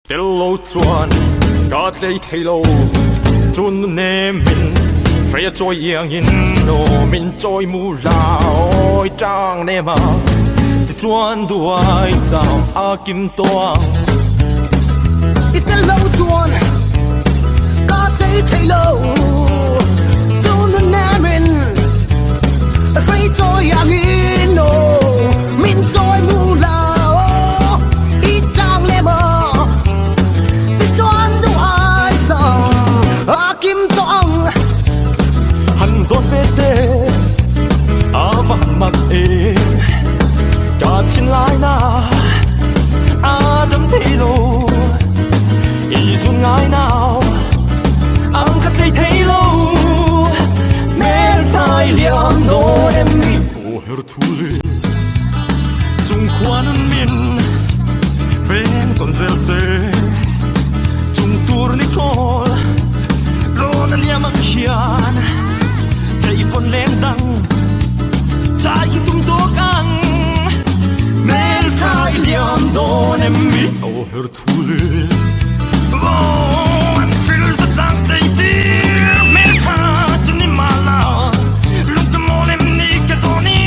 Tiểu lâu chuan gạt lấy thay lâu chun nem min phải trôi yên in nô min trôi mù lao trang nem à thì chuan đuôi sao a kim toang tiểu lâu chuan gạt lấy thay lâu chun nem min phải trôi yên in nô min trôi mù lao trang nem à Kim toang hành đón về đê vắt mặt em cả trên lại na đâm thấy lâu ý dù ngài nào khắc đây thấy lâu men tai liam no em mi o herthuli chung khoan min ven con zel se chung tour ni thol Rosangliana thấy con lên đằng trái tung gió căng mel tai liam đón em mi o herthuli anh feel rất đang tay tim mel tai chân ni mala lúc tâm hồn em ni cái tôi ni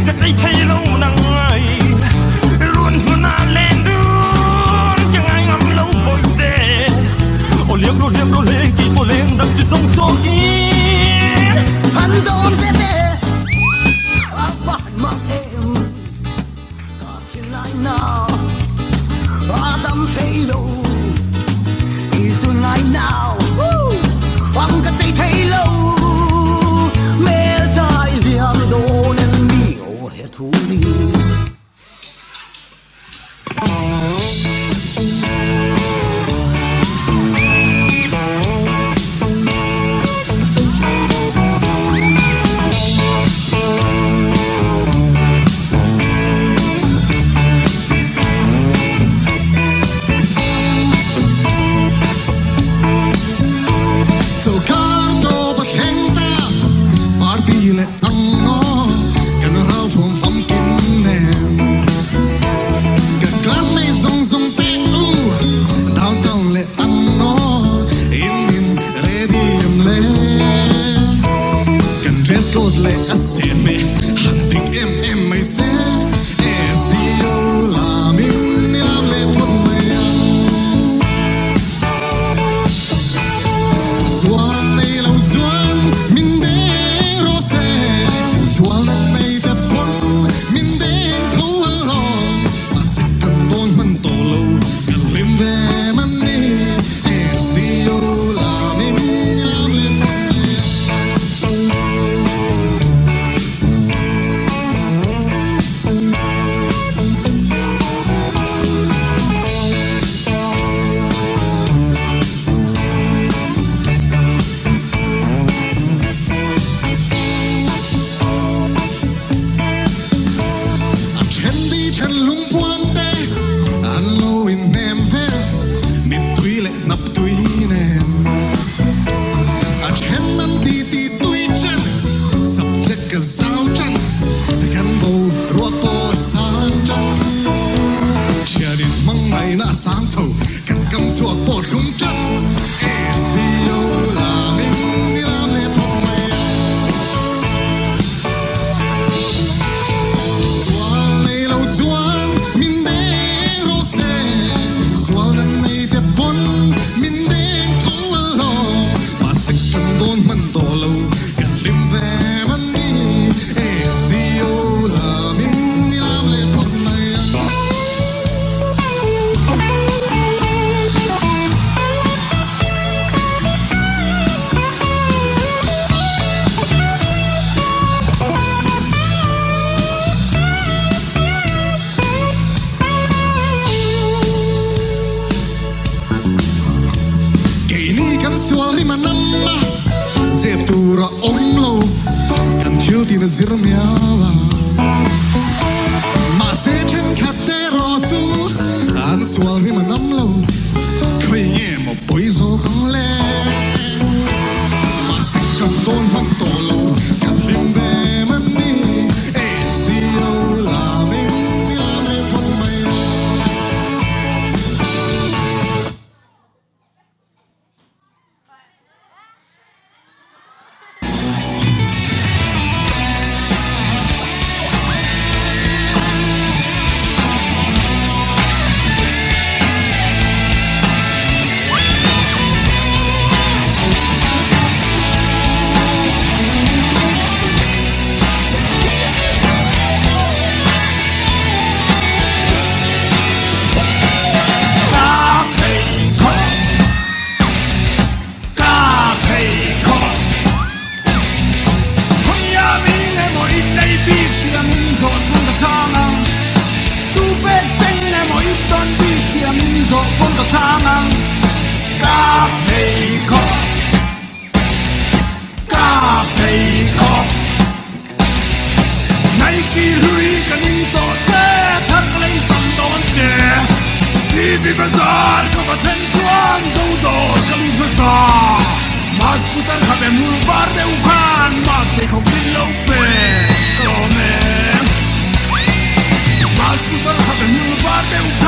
cái tay thấy lâu nắng ai luôn muốn anh lên đường chẳng ai ngắm lâu bồi đê ô liếm đôi lên bộ lên đâm chỉ sông sông in hắn đón về đê vắt mặt em cả trên lại nào đâm thấy lâu ý dù lại nào hoàng cái tay thấy lâu mê tai liam đôn em mi ô herthuli Di besar kabupaten tuan Zaudo kalut besar mas putar kabe mulbar deukan mas peih lope K.Hming mas putar kabe mulbar deukan